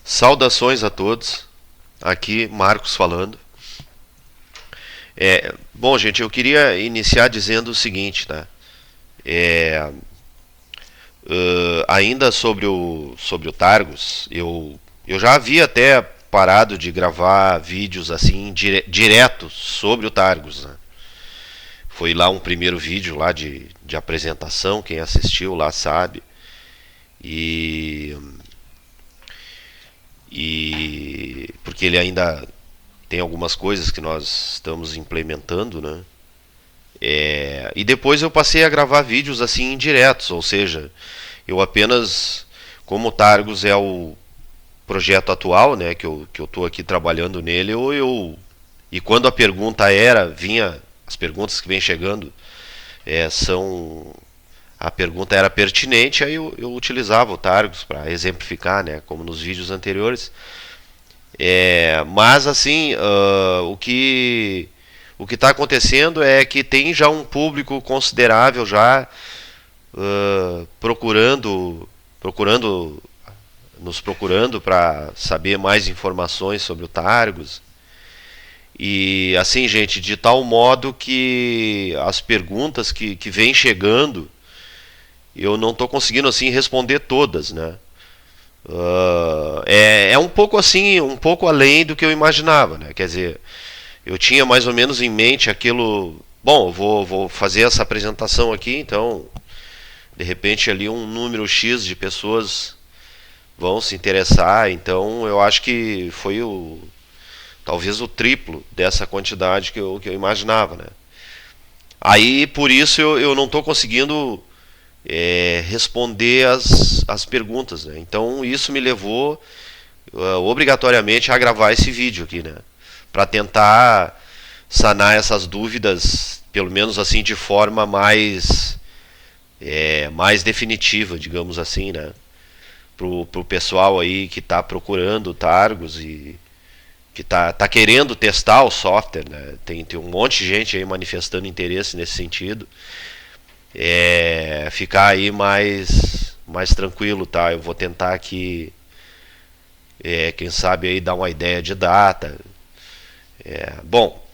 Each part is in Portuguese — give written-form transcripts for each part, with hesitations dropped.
Saudações a todos, aqui Marcos falando. Bom, gente, eu queria iniciar dizendo o seguinte, né? É, Ainda sobre o Targus, eu já havia até parado de gravar vídeos assim direto sobre o Targus, né? Foi lá um primeiro vídeo lá de apresentação, quem assistiu lá sabe. E, e porque ele ainda tem algumas coisas que nós estamos implementando, né? E depois eu passei a gravar vídeos assim indiretos, ou seja, eu apenas, como o Targus é o projeto atual, né, que eu estou aqui trabalhando nele, e quando a pergunta vinha, as perguntas que vêm chegando são a pergunta era pertinente, aí eu utilizava o Targus para exemplificar, né, como nos vídeos anteriores. Mas assim, o que está acontecendo é que tem já um público considerável já procurando nos procurando para saber mais informações sobre o Targus. E assim, gente, de tal modo que as perguntas que vêm chegando, eu não estou conseguindo assim responder todas, né? É um pouco assim, um pouco além do que eu imaginava, né? Quer dizer, eu tinha mais ou menos em mente aquilo. Bom, eu vou fazer essa apresentação aqui, então, de repente, ali um número X de pessoas vão se interessar. Então, eu acho que foi talvez o triplo dessa quantidade que eu imaginava, né? Aí, por isso, eu não estou conseguindo responder as perguntas, né? Então, isso me levou obrigatoriamente a gravar esse vídeo aqui, né? Para tentar sanar essas dúvidas, pelo menos assim de forma mais definitiva, digamos assim, né? Pro pessoal aí que está procurando o Targus e que tá querendo testar o software, né? Tem um monte de gente aí manifestando interesse nesse sentido. Ficar aí mais tranquilo, tá? Eu vou tentar aqui, quem sabe aí dar uma ideia de data. Bom,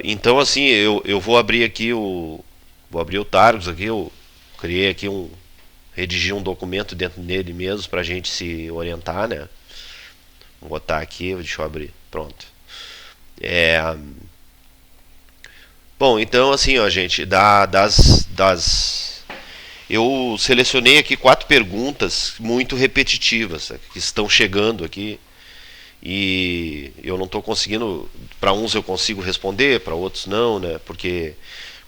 então assim, eu vou abrir aqui vou abrir o Targus aqui, eu criei aqui redigi um documento dentro dele mesmo para a gente se orientar, né? Vou botar aqui, deixa eu abrir, pronto. Bom, então assim, ó, gente, eu selecionei aqui 4 perguntas muito repetitivas que estão chegando aqui e eu não estou conseguindo. Para uns eu consigo responder, para outros não, né? Porque,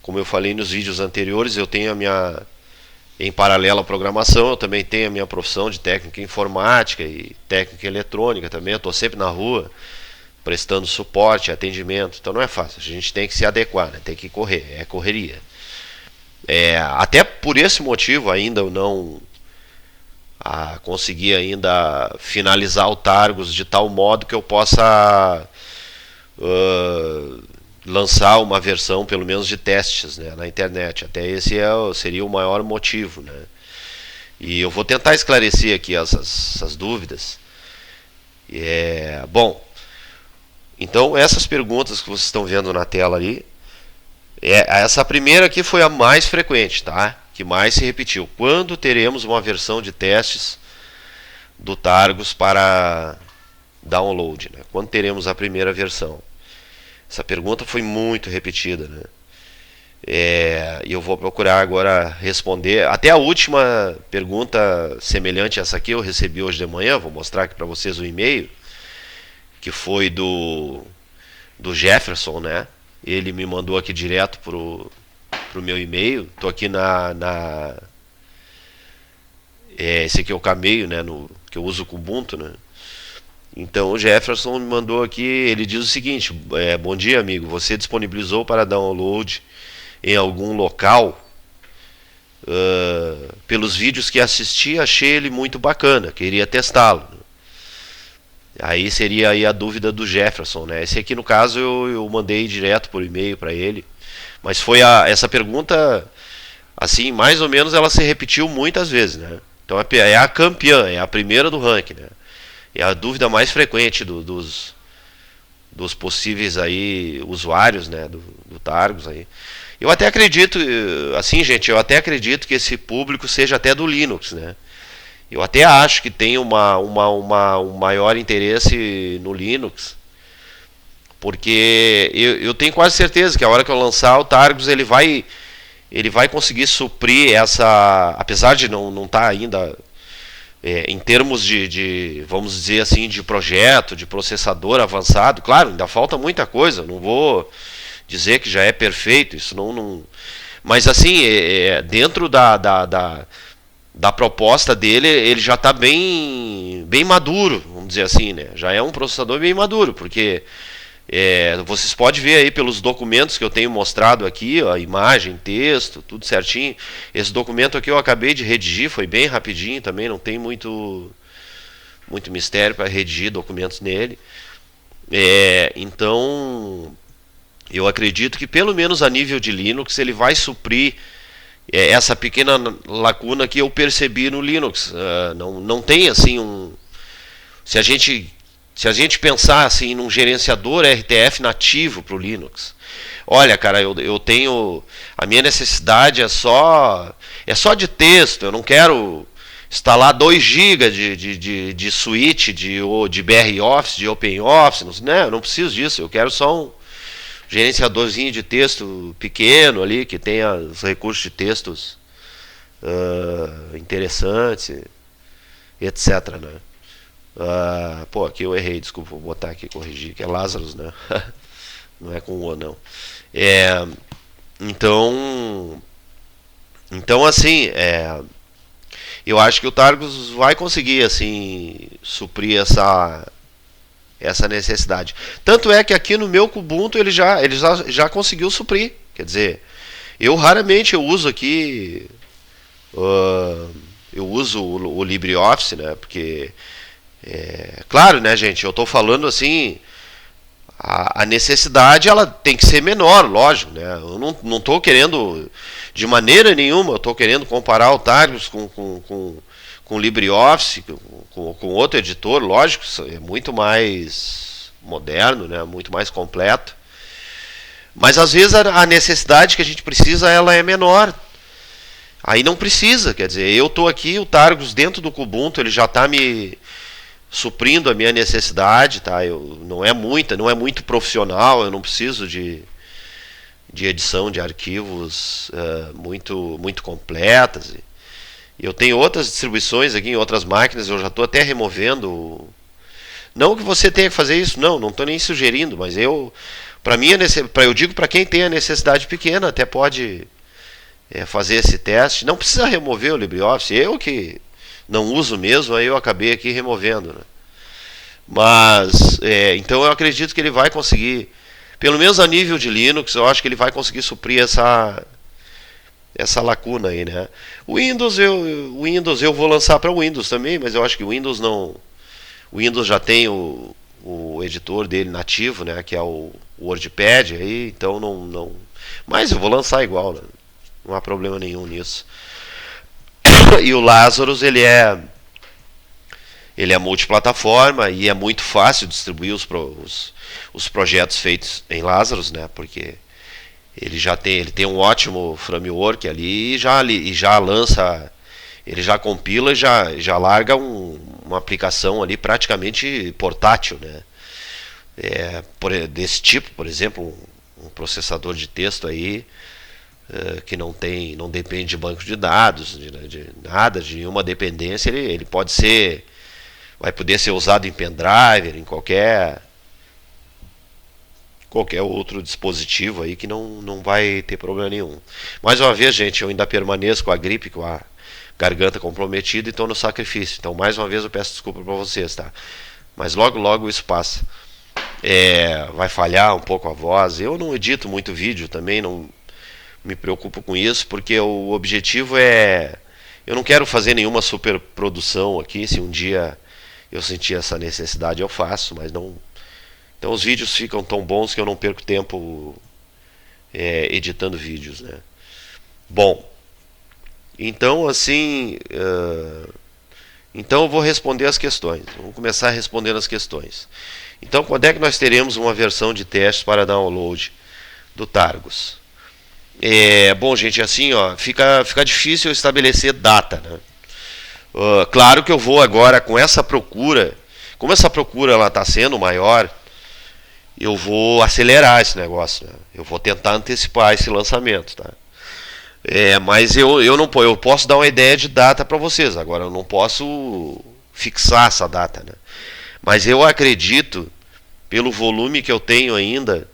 como eu falei nos vídeos anteriores, eu tenho em paralelo à programação, eu também tenho a minha profissão de técnica informática e técnica eletrônica também. Eu estou sempre na rua prestando suporte, atendimento, então não é fácil. A gente tem que se adequar, né? Tem que correr, é correria. Até por esse motivo ainda eu não consegui ainda finalizar o Targus de tal modo que eu possa lançar uma versão pelo menos de testes, né, na internet. Até esse seria o maior motivo, né? E eu vou tentar esclarecer aqui essas dúvidas. Bom, então essas perguntas que vocês estão vendo na tela ali, essa primeira aqui foi a mais frequente, tá? Que mais se repetiu. Quando teremos uma versão de testes do Targus para download, né? Quando teremos a primeira versão? Essa pergunta foi muito repetida, né? E eu vou procurar agora responder. Até a última pergunta semelhante a essa aqui eu recebi hoje de manhã. Vou mostrar aqui para vocês o e-mail, que foi do Jefferson, né? Ele me mandou aqui direto pro meu e-mail. Tô aqui esse aqui é o Cameio, né? Que eu uso com Ubuntu, né? Então o Jefferson me mandou aqui. Ele diz o seguinte: bom dia, amigo. Você disponibilizou para download em algum local? Pelos vídeos que assisti, achei ele muito bacana. Queria testá-lo. Aí seria aí a dúvida do Jefferson, né? Esse aqui no caso eu mandei direto por e-mail para ele, mas foi essa pergunta assim, mais ou menos ela se repetiu muitas vezes, né? Então é a campeã, é a primeira do ranking, né? É a dúvida mais frequente dos possíveis aí usuários, né, do Targus aí. Eu até acredito, assim, gente, eu até acredito que esse público seja até do Linux, né? Eu até acho que tem um maior interesse no Linux, porque eu tenho quase certeza que a hora que eu lançar o Targus ele vai conseguir suprir essa, apesar de não estar ainda em termos vamos dizer assim, de projeto, de processador avançado. Claro, ainda falta muita coisa, não vou dizer que já é perfeito, isso não mas assim, dentro da proposta dele, ele já está bem maduro, vamos dizer assim, né? Já é um processador bem maduro, porque vocês podem ver aí pelos documentos que eu tenho mostrado aqui, ó, imagem, texto, tudo certinho. Esse documento aqui eu acabei de redigir, foi bem rapidinho também, não tem muito mistério para redigir documentos nele. Então, eu acredito que pelo menos a nível de Linux ele vai suprir essa pequena lacuna que eu percebi no Linux. Não tem assim se a gente pensar assim num gerenciador RTF nativo para o Linux, olha, cara, eu tenho a minha necessidade é só de texto. Eu não quero instalar 2 GB de suíte de BR Office, de OpenOffice, né? Eu não preciso disso. Eu quero só um gerenciadorzinho de texto pequeno ali, que tenha os recursos de textos interessantes, etc, né? Pô, aqui eu errei, desculpa, vou botar aqui, corrigir, que é Lazarus, né? Não é com O, não. Então, assim, eu acho que o Targus vai conseguir, assim, suprir essa necessidade. Tanto é que aqui no meu Kubuntu ele já conseguiu suprir. Quer dizer, eu raramente eu uso aqui, eu uso o LibreOffice, né? Porque claro, né, gente, eu estou falando assim, a necessidade ela tem que ser menor, lógico, né? Eu não estou querendo de maneira nenhuma, eu estou querendo comparar o Targus com LibreOffice, com outro editor, lógico, é muito mais moderno, né? Muito mais completo. Mas às vezes a necessidade que a gente precisa ela é menor. Aí não precisa, quer dizer, eu estou aqui, o Targus dentro do Kubuntu ele já está me suprindo a minha necessidade, tá? Não é muito profissional, eu não preciso de edição de arquivos muito completas. Eu tenho outras distribuições aqui em outras máquinas, eu já estou até removendo. Não que você tenha que fazer isso, não estou nem sugerindo, mas para mim, eu digo para quem tem a necessidade pequena, até pode fazer esse teste. Não precisa remover o LibreOffice, eu que não uso mesmo, aí eu acabei aqui removendo, né? Mas, então eu acredito que ele vai conseguir, pelo menos a nível de Linux, eu acho que ele vai conseguir suprir essa lacuna aí, né? O Windows eu vou lançar para o Windows também, mas eu acho que o Windows já tem o editor dele nativo, né? Que é o WordPad aí, então não. Mas eu vou lançar igual, né? Não há problema nenhum nisso. E o Lazarus ele é multiplataforma e é muito fácil distribuir os projetos feitos em Lazarus, né? Porque ele tem um ótimo framework ali e já lança, ele já compila e já larga uma aplicação ali praticamente portátil, né? Desse tipo, por exemplo, um processador de texto aí que não depende de banco de dados, de nada, de nenhuma dependência, ele vai poder ser usado em pendrive, em qualquer outro dispositivo aí que não vai ter problema nenhum. Mais uma vez, gente, eu ainda permaneço com a gripe, com a garganta comprometida e estou no sacrifício. Então, mais uma vez, eu peço desculpa para vocês, tá? Mas logo isso passa. Vai falhar um pouco a voz. Eu não edito muito vídeo também, não me preocupo com isso, porque o objetivo eu não quero fazer nenhuma superprodução aqui. Se um dia eu sentir essa necessidade, eu faço, mas não. Então os vídeos ficam tão bons que eu não perco tempo editando vídeos, né? Bom, Então, assim, então eu vou responder as questões. Vamos começar respondendo as questões. Então, quando é que nós teremos uma versão de testes para download do Targus? Bom, gente, assim, ó, fica difícil estabelecer data, né? Claro que eu vou agora com essa procura, como essa procura ela está sendo maior, eu vou acelerar esse negócio, né? Eu vou tentar antecipar esse lançamento, tá? Mas eu não eu posso dar uma ideia de data para vocês. Agora eu não posso fixar essa data, né? Mas eu acredito, pelo volume que eu tenho ainda,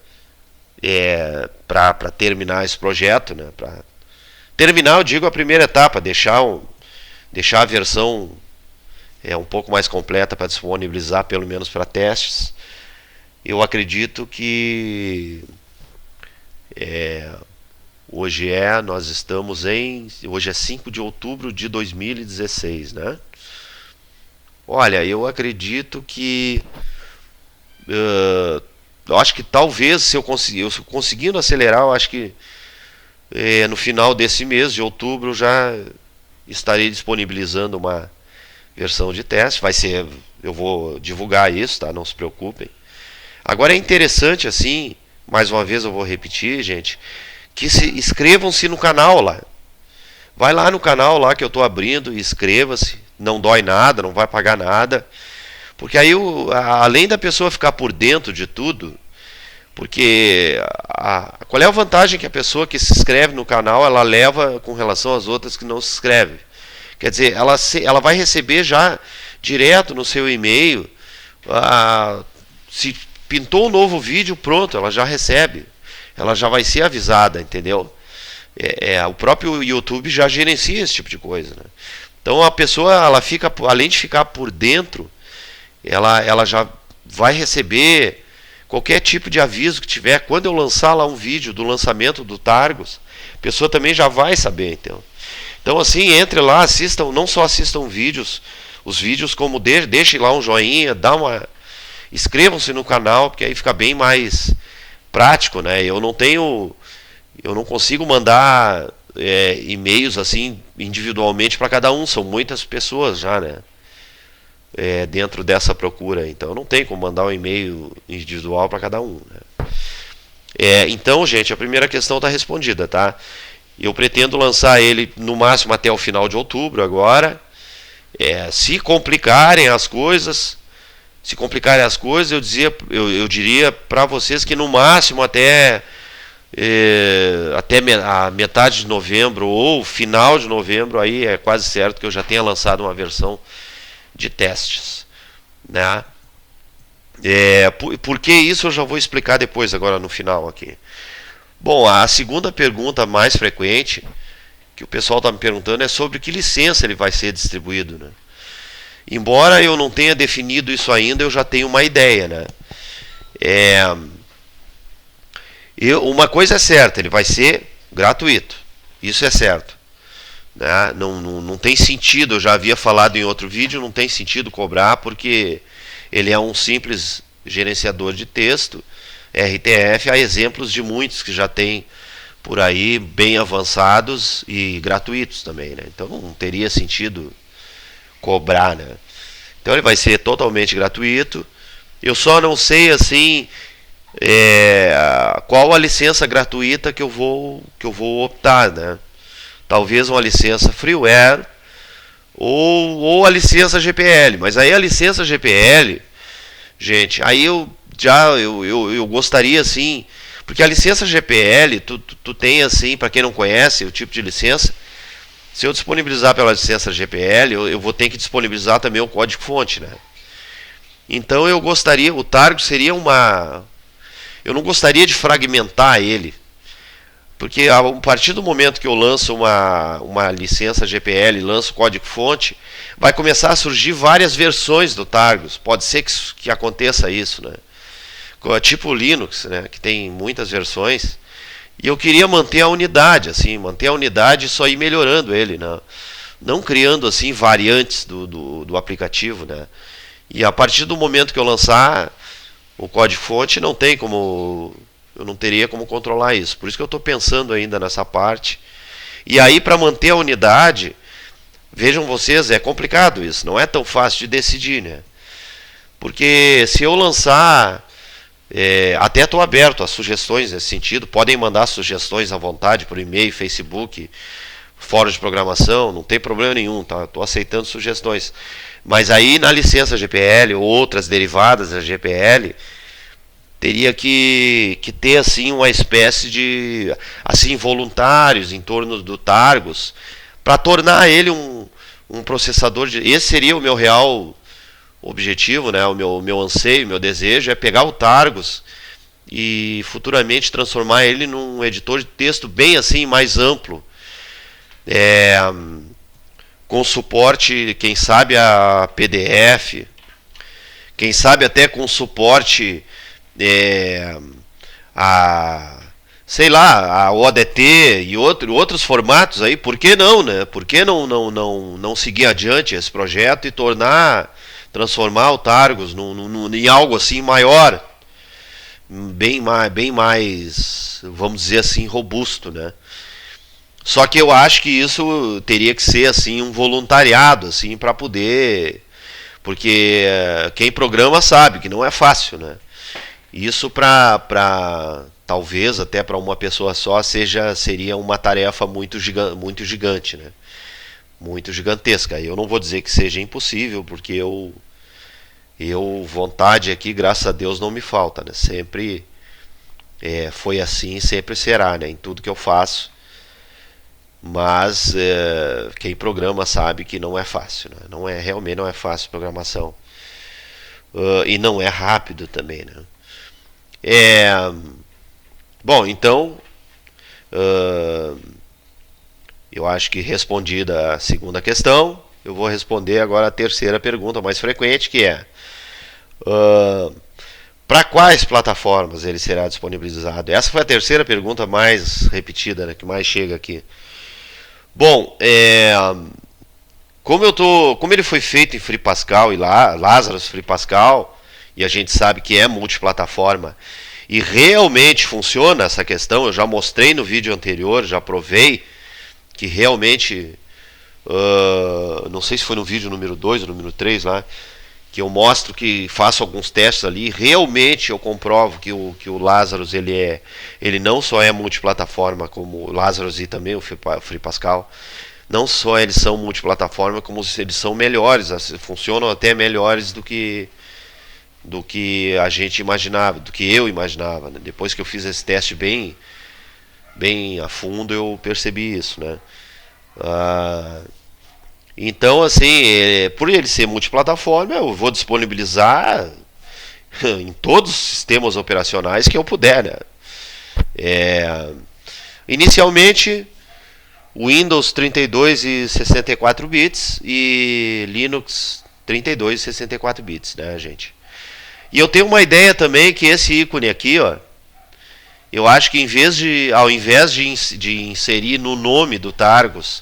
para terminar esse projeto, né? Para terminar, eu digo a primeira etapa, deixar a versão um pouco mais completa para disponibilizar, pelo menos para testes. Eu acredito que hoje hoje é 5 de outubro de 2016, né? Olha, eu acredito que eu acho que talvez se eu conseguindo acelerar, eu acho que no final desse mês de outubro já estarei disponibilizando uma versão de teste. Eu vou divulgar isso, tá? Não se preocupem. Agora é interessante, assim, mais uma vez eu vou repetir, gente, que inscrevam-se no canal lá. Vai lá no canal lá que eu estou abrindo e inscreva-se. Não dói nada, não vai pagar nada. Porque aí, além da pessoa ficar por dentro de tudo, porque qual é a vantagem que a pessoa que se inscreve no canal ela leva com relação às outras que não se inscrevem? Quer dizer, ela vai receber já direto no seu e-mail, se pintou um novo vídeo, pronto, ela já recebe. Ela já vai ser avisada, entendeu? O próprio YouTube já gerencia esse tipo de coisa, né? Então a pessoa, ela fica, além de ficar por dentro, ela já vai receber qualquer tipo de aviso que tiver. Quando eu lançar lá um vídeo do lançamento do Targus, a pessoa também já vai saber, então assim, entre lá, assistam, não só assistam os vídeos, como deixem lá um joinha, inscrevam-se no canal, porque aí fica bem mais prático, né? Eu não consigo mandar e-mails assim individualmente para cada um, são muitas pessoas já, né? Dentro dessa procura, então não tem como mandar um e-mail individual para cada um, né? Então, gente, a primeira questão está respondida, tá? Eu pretendo lançar ele no máximo até o final de outubro agora. Se complicarem as coisas, eu diria para vocês que no máximo até a metade de novembro ou final de novembro, aí é quase certo que eu já tenha lançado uma versão de testes, né? Por que isso eu já vou explicar depois, agora no final aqui. Bom, a segunda pergunta mais frequente que o pessoal está me perguntando é sobre que licença ele vai ser distribuído, né? Embora eu não tenha definido isso ainda, eu já tenho uma ideia, né? Uma coisa é certa, ele vai ser gratuito. Isso é certo, né? Não tem sentido, eu já havia falado em outro vídeo, não tem sentido cobrar, porque ele é um simples gerenciador de texto, RTF. Há exemplos de muitos que já tem por aí, bem avançados e gratuitos também, né? Então não teria sentido cobrar, né? Então ele vai ser totalmente gratuito. Eu só não sei assim qual a licença gratuita que eu vou optar, né? Talvez uma licença freeware ou a licença GPL. Mas aí a licença GPL, gente, aí eu gostaria assim, porque a licença GPL, tu tem assim, para quem não conhece o tipo de licença, se eu disponibilizar pela licença GPL, eu vou ter que disponibilizar também o código-fonte, né? Então o Targus seria eu não gostaria de fragmentar ele, porque a partir do momento que eu lanço uma licença GPL, lanço o código-fonte, vai começar a surgir várias versões do Targus. Pode ser que aconteça isso, né? Tipo o Linux, né? Que tem muitas versões. E eu queria manter a unidade, e só ir melhorando ele, né? Não criando assim variantes do aplicativo, né? E a partir do momento que eu lançar o código-fonte, eu não teria como controlar isso. Por isso que eu estou pensando ainda nessa parte. E aí, para manter a unidade, vejam vocês, é complicado isso, não é tão fácil de decidir, né? Porque se eu lançar, até estou aberto a sugestões nesse sentido, podem mandar sugestões à vontade por e-mail, Facebook, fórum de programação, não tem problema nenhum, tá? Estou aceitando sugestões. Mas aí na licença GPL ou outras derivadas da GPL, teria que ter assim uma espécie de assim voluntários em torno do Targus para tornar ele um processador de. Esse seria o meu real objetivo, né? O meu anseio, o meu desejo é pegar o Targus e futuramente transformar ele num editor de texto bem assim mais amplo, com suporte, quem sabe a PDF, quem sabe até com suporte a, sei lá, a ODT e outros formatos aí. Por que não, né? Por que não seguir adiante esse projeto e transformar o Targus em algo assim maior, bem mais, vamos dizer assim, robusto, né? Só que eu acho que isso teria que ser assim um voluntariado, assim, para poder, porque quem programa sabe que não é fácil, né? Isso para talvez até para uma pessoa só seria uma tarefa muito gigante, né? Muito gigantesca. Eu não vou dizer que seja impossível, porque vontade aqui, graças a Deus, não me falta, né? Sempre foi assim, sempre será, né? Em tudo que eu faço. Mas quem programa sabe que não é fácil, né? Realmente não é fácil programação. E não é rápido também, né? Bom, então eu acho que respondida a segunda questão, eu vou responder agora a terceira pergunta mais frequente, que é para quais plataformas ele será disponibilizado? Essa foi a terceira pergunta mais repetida, né, que mais chega aqui. Bom, como ele foi feito em Free Pascal e Lazarus Free Pascal, e a gente sabe que é multiplataforma, e realmente funciona essa questão, eu já mostrei no vídeo anterior, já provei que realmente, não sei se foi no vídeo número 2 ou número 3 lá, que eu mostro que faço alguns testes ali, realmente eu comprovo que o Lazarus ele não só é multiplataforma como o Lazarus e também o Free Pascal, não só eles são multiplataforma, como eles são melhores, funcionam até melhores do que a gente imaginava, do que eu imaginava, né? Depois que eu fiz esse teste bem a fundo, eu percebi isso, né? Então, assim, por ele ser multiplataforma, eu vou disponibilizar em todos os sistemas operacionais que eu puder, né? Inicialmente, Windows 32 e 64 bits e Linux 32 e 64 bits, né, gente? E eu tenho uma ideia também que esse ícone aqui, ó, eu acho que ao invés de inserir no nome do Targus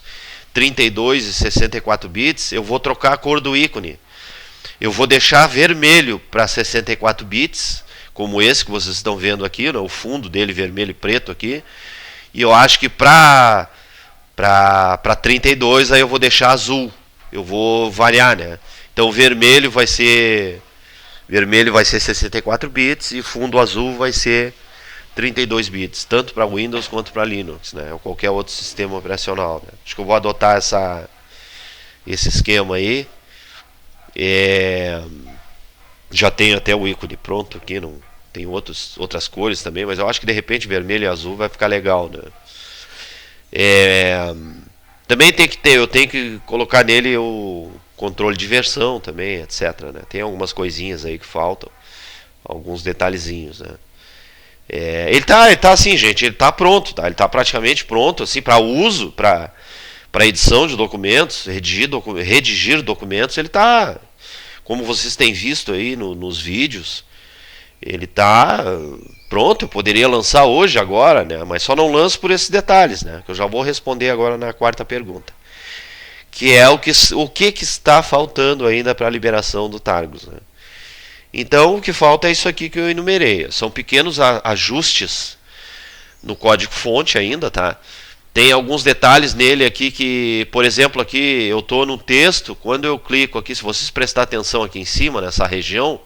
32 e 64 bits, eu vou trocar a cor do ícone. Eu vou deixar vermelho para 64 bits, como esse que vocês estão vendo aqui, né, o fundo dele vermelho e preto aqui. E eu acho que para 32 aí eu vou deixar azul. Eu vou variar, né? Então vermelho vai ser 64 bits e fundo azul vai ser 32 bits, tanto para Windows quanto para Linux, né? Ou qualquer outro sistema operacional, né? Acho que eu vou adotar esse esquema aí. Já tenho até o ícone pronto aqui, não tem outras cores também, mas eu acho que de repente vermelho e azul vai ficar legal, né? Também eu tenho que colocar nele o controle de versão também, etc, né? Tem algumas coisinhas aí que faltam, alguns detalhezinhos, né? Ele tá assim, gente, ele tá pronto, tá? Ele tá praticamente pronto, assim, para uso, para edição de documentos, redigir documentos. Ele tá, como vocês têm visto aí nos vídeos, ele tá pronto. Eu poderia lançar hoje, agora, né? Mas só não lanço por esses detalhes, né? Que eu já vou responder agora na quarta pergunta, que é o que está faltando ainda para a liberação do Targus, né? Então o que falta é isso aqui que eu enumerei. São pequenos ajustes no código fonte ainda, tá? Tem alguns detalhes nele aqui que, por exemplo, aqui eu estou no texto, quando eu clico aqui, se vocês prestar atenção aqui em cima, nessa região,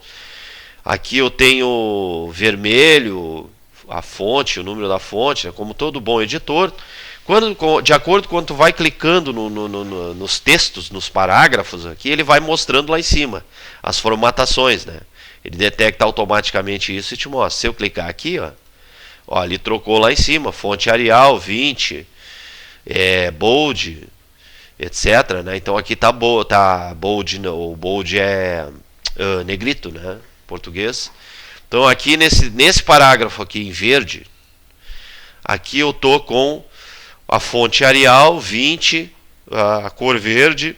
aqui eu tenho vermelho, a fonte, o número da fonte, né, como todo bom editor. De acordo com quando tu vai clicando nos textos, nos parágrafos aqui, ele vai mostrando lá em cima as formatações, né? Ele detecta automaticamente isso e te mostra. Se eu clicar aqui, ó, ele trocou lá em cima, fonte Arial 20, bold, etc, né? Então aqui tá bold, o bold é negrito, né? Português. Então aqui nesse parágrafo aqui em verde, aqui eu tô com a fonte Arial 20, a cor verde,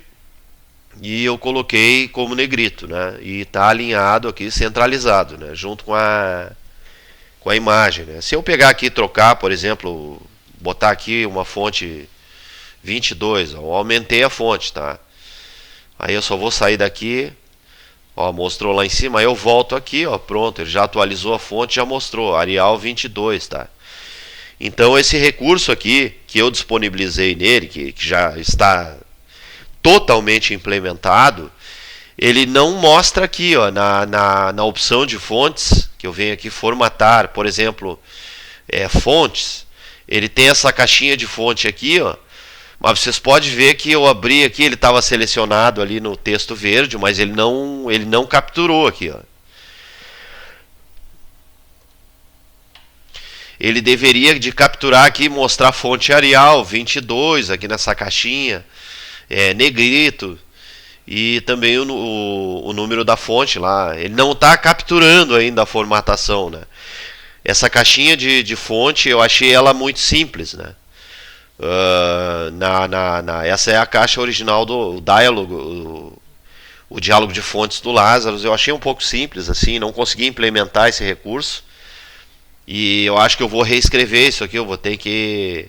e eu coloquei como negrito, né? E está alinhado aqui, centralizado, né? Junto com a imagem, né? Se eu pegar aqui e trocar, por exemplo, botar aqui uma fonte 22, ó, eu aumentei a fonte, tá? Aí eu só vou sair daqui, ó, mostrou lá em cima, aí eu volto aqui, ó, pronto, ele já atualizou a fonte, já mostrou, Arial 22, tá? Então esse recurso aqui, que eu disponibilizei nele, que já está totalmente implementado, ele não mostra aqui, ó, na opção de fontes, que eu venho aqui formatar, por exemplo, fontes, ele tem essa caixinha de fonte aqui, ó, mas vocês podem ver que eu abri aqui, ele estava selecionado ali no texto verde, mas ele não capturou aqui, ó. Ele deveria de capturar aqui, mostrar a fonte Arial 22 aqui nessa caixinha, negrito, e também o número da fonte lá. Ele não está capturando ainda a formatação, né? Essa caixinha de fonte eu achei ela muito simples, né? Essa é a caixa original do diálogo, o diálogo de fontes do Lazarus. Eu achei um pouco simples assim, não consegui implementar esse recurso. E eu acho que eu vou reescrever isso aqui, eu vou ter que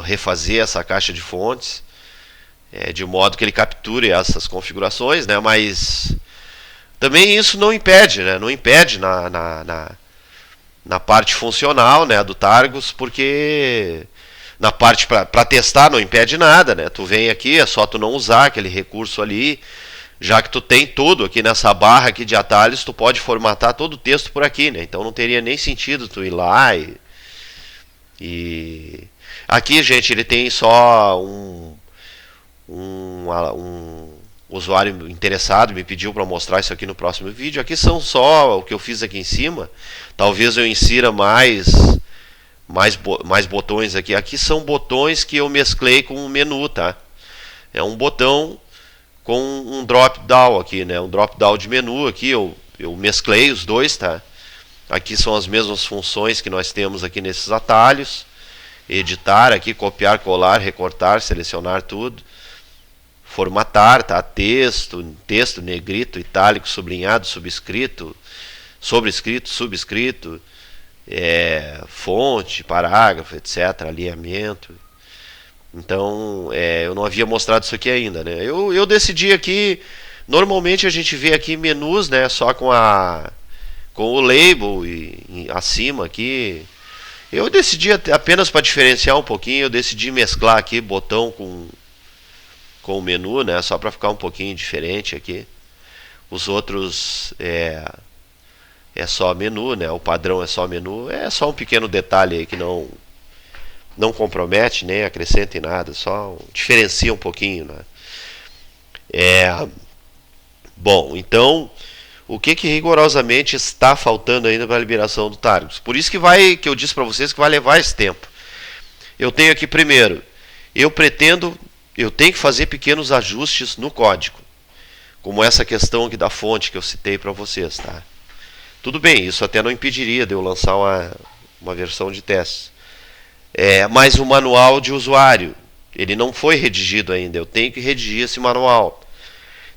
refazer essa caixa de fontes, de modo que ele capture essas configurações, né? Mas também isso não impede, né? Não impede na parte funcional, né, do Targus, porque na parte para testar não impede nada, né? Tu vem aqui, é só tu não usar aquele recurso ali, já que tu tem tudo aqui nessa barra aqui de atalhos, tu pode formatar todo o texto por aqui, né? Então não teria nem sentido tu ir lá e... Aqui, gente, ele tem só um usuário interessado me pediu para mostrar isso aqui no próximo vídeo. Aqui são só o que eu fiz aqui em cima. Talvez eu insira mais botões aqui. Aqui são botões que eu mesclei com o menu, tá? É um botão com um drop down aqui, né? Um drop down de menu aqui, eu mesclei os dois, tá? Aqui são as mesmas funções que nós temos aqui nesses atalhos. Editar aqui, copiar, colar, recortar, selecionar tudo. Formatar, tá? Texto, negrito, itálico, sublinhado, subscrito, sobrescrito, subscrito, fonte, parágrafo, etc, alinhamento. Então, eu não havia mostrado isso aqui ainda, né? Eu decidi aqui, normalmente a gente vê aqui menus, né, só com o label e acima aqui. Eu decidi apenas para diferenciar um pouquinho, eu decidi mesclar aqui botão com o menu, né, só para ficar um pouquinho diferente aqui. Os outros é só menu, né? O padrão é só menu. É só um pequeno detalhe aí que não compromete nem acrescenta em nada, só diferencia um pouquinho, né? Bom, então o que rigorosamente está faltando ainda para a liberação do Targus? Por isso que eu disse para vocês que vai levar esse tempo. Eu tenho aqui primeiro, eu tenho que fazer pequenos ajustes no código, como essa questão aqui da fonte que eu citei para vocês, tá? Tudo bem, isso até não impediria de eu lançar uma versão de teste. Mas o manual de usuário, ele não foi redigido ainda, eu tenho que redigir esse manual.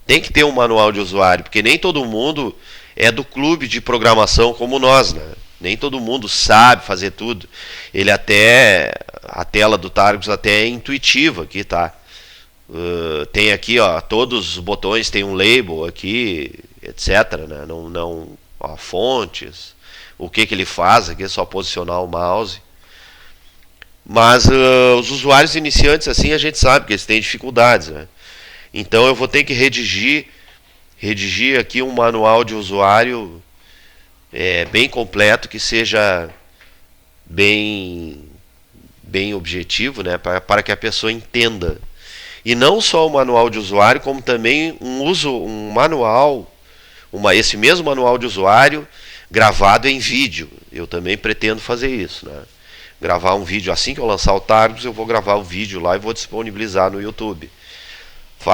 Tem que ter um manual de usuário, porque nem todo mundo é do clube de programação como nós, né? Nem todo mundo sabe fazer tudo. A tela do Targus até é intuitiva aqui, tá? Tem aqui, ó, todos os botões tem um label aqui, etc, né? Ó, fontes, o que ele faz aqui é só posicionar o mouse. Mas os usuários iniciantes, assim, a gente sabe que eles têm dificuldades, né? Então eu vou ter que redigir aqui um manual de usuário bem completo, que seja bem, bem objetivo, né? Para que a pessoa entenda. E não só o manual de usuário, como também um manual, esse mesmo manual de usuário gravado em vídeo. Eu também pretendo fazer isso, né? Gravar um vídeo assim que eu lançar o Targus, eu vou gravar o vídeo lá e vou disponibilizar no YouTube.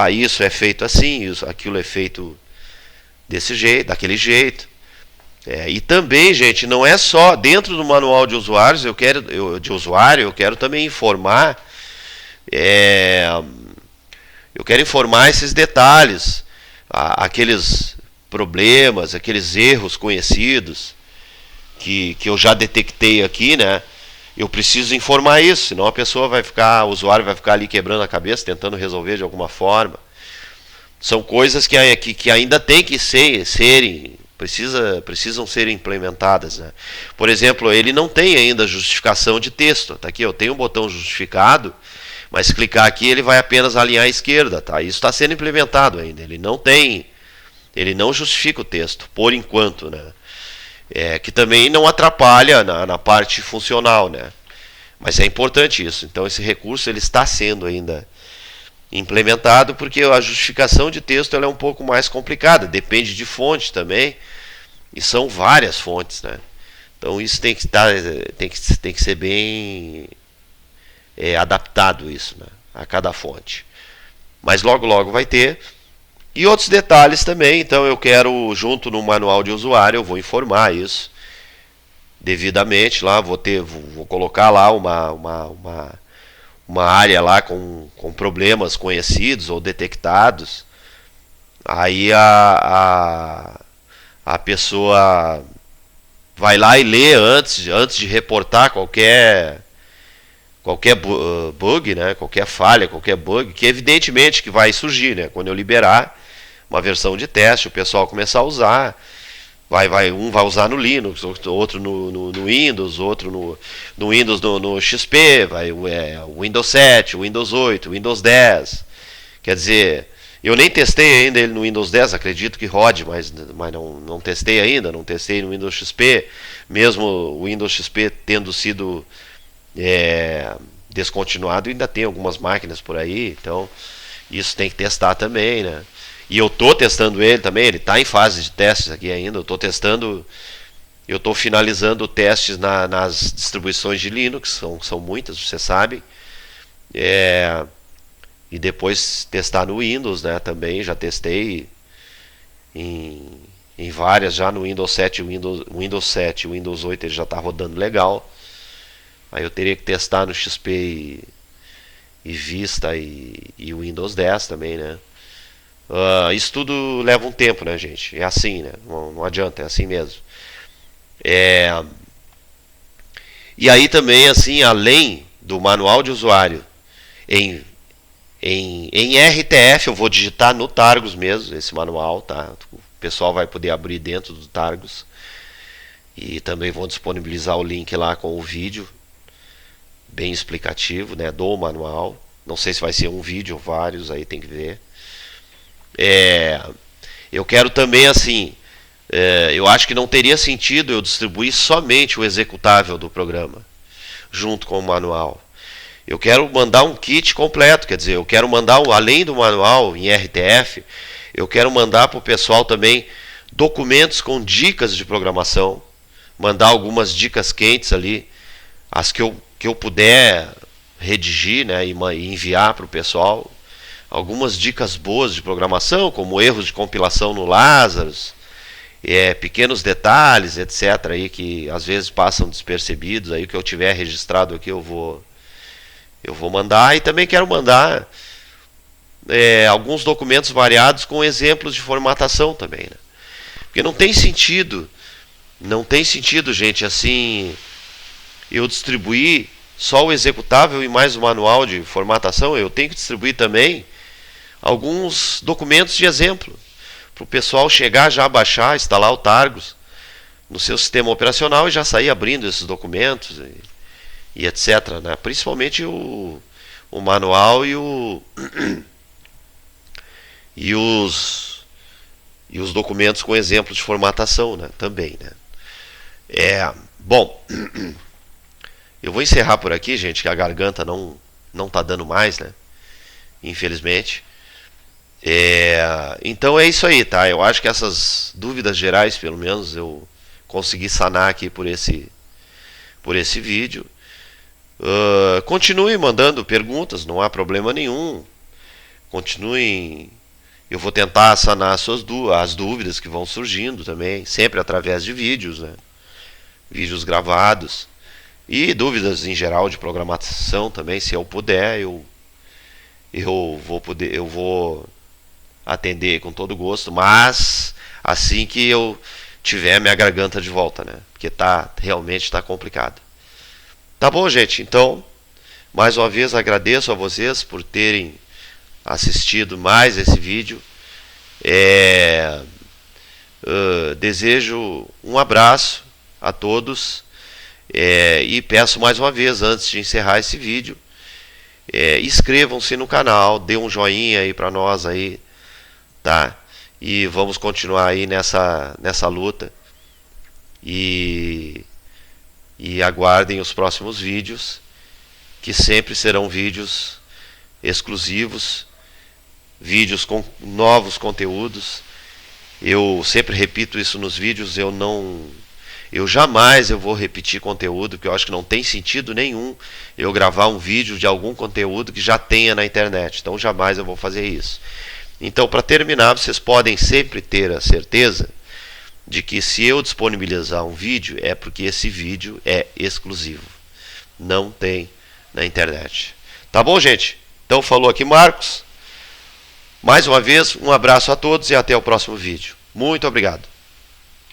Isso é feito assim, aquilo é feito desse jeito, daquele jeito. E também, gente, não é só dentro do manual de usuários, eu quero também informar, eu quero informar esses detalhes, aqueles problemas, aqueles erros conhecidos que eu já detectei aqui, né? Eu preciso informar isso, senão o usuário vai ficar ali quebrando a cabeça, tentando resolver de alguma forma. São coisas que ainda tem que precisam ser implementadas, né? Por exemplo, ele não tem ainda justificação de texto. Tá aqui, eu tenho um botão justificado, mas clicar aqui ele vai apenas alinhar à esquerda, tá? Isso está sendo implementado ainda. Ele não justifica o texto, por enquanto, né? Que também não atrapalha na parte funcional, né? Mas é importante isso. Então esse recurso ele está sendo ainda implementado, porque a justificação de texto ela é um pouco mais complicada, depende de fonte também, e são várias fontes, né? Então isso tem que ser bem adaptado isso, né, a cada fonte. Mas logo vai ter. E outros detalhes também, então eu quero, junto no manual de usuário, eu vou informar isso devidamente lá, vou colocar lá uma área lá com problemas conhecidos ou detectados. Aí a pessoa vai lá e lê antes de reportar qualquer bug, né, qualquer falha, qualquer bug, que evidentemente que vai surgir, né, quando eu liberar uma versão de teste, o pessoal começar a usar, um vai usar no Linux, outro no Windows, outro no Windows no XP, o Windows 7, o Windows 8, o Windows 10. Quer dizer, eu nem testei ainda ele no Windows 10, acredito que rode, mas não testei ainda, não testei no Windows XP, mesmo o Windows XP tendo sido descontinuado, ainda tem algumas máquinas por aí, então isso tem que testar também, né? E eu estou testando ele também, ele está em fase de testes aqui ainda, eu estou finalizando testes nas distribuições de Linux, são muitas, você sabe, e depois testar no Windows, né, também, já testei em várias, já no Windows 7, Windows 7, o Windows 8 ele já está rodando legal, aí eu teria que testar no XP e Vista e o Windows 10 também, né. Isso tudo leva um tempo, né, gente? É assim, né? Não adianta, é assim mesmo. E aí também, assim, além do manual de usuário em RTF, eu vou digitar no Targus mesmo, esse manual, tá? O pessoal vai poder abrir dentro do Targus. E também vou disponibilizar o link lá com o vídeo bem explicativo, né, do manual. Não sei se vai ser um vídeo ou vários, aí tem que ver. Eu quero também, assim, eu acho que não teria sentido eu distribuir somente o executável do programa junto com o manual. Eu quero mandar um kit completo, quer dizer, eu quero mandar, além do manual em RTF, eu quero mandar para o pessoal também documentos com dicas de programação, mandar algumas dicas quentes ali, as que eu puder redigir, né, e enviar para o pessoal. Algumas dicas boas de programação, como erros de compilação no Lazarus, pequenos detalhes, etc., aí, que às vezes passam despercebidos. Aí, o que eu tiver registrado aqui eu vou mandar. E também quero mandar alguns documentos variados com exemplos de formatação também, né? Porque não tem sentido, gente, assim, eu distribuir só o executável e mais o manual de formatação. Eu tenho que distribuir também alguns documentos de exemplo para o pessoal chegar, já baixar, instalar o Targus no seu sistema operacional e já sair abrindo esses documentos e etc, né? Principalmente o manual e os documentos com exemplos de formatação, né? Também, né? Bom, eu vou encerrar por aqui, gente, que a garganta não tá dando mais, né? Infelizmente. Então é isso aí, tá? Eu acho que essas dúvidas gerais, pelo menos, eu consegui sanar aqui por esse vídeo. Continue mandando perguntas, não há problema nenhum. Continuem. Eu vou tentar sanar as dúvidas que vão surgindo também, sempre através de vídeos, né? Vídeos gravados. E dúvidas em geral de programação também, se eu puder, eu vou atender com todo gosto, mas assim que eu tiver minha garganta de volta, né? Porque realmente está complicado. Tá bom, gente? Então, mais uma vez agradeço a vocês por terem assistido mais esse vídeo. Desejo um abraço a todos e peço mais uma vez, antes de encerrar esse vídeo, inscrevam-se no canal, dê um joinha aí para nós aí, tá? E vamos continuar aí nessa luta e aguardem os próximos vídeos, que sempre serão vídeos exclusivos, vídeos com novos conteúdos. Eu sempre repito isso nos vídeos, eu jamais vou repetir conteúdo, porque eu acho que não tem sentido nenhum eu gravar um vídeo de algum conteúdo que já tenha na internet. Então jamais eu vou fazer isso. Então, para terminar, vocês podem sempre ter a certeza de que se eu disponibilizar um vídeo, é porque esse vídeo é exclusivo. Não tem na internet. Tá bom, gente? Então falou aqui Marcos. Mais uma vez, um abraço a todos e até o próximo vídeo. Muito obrigado.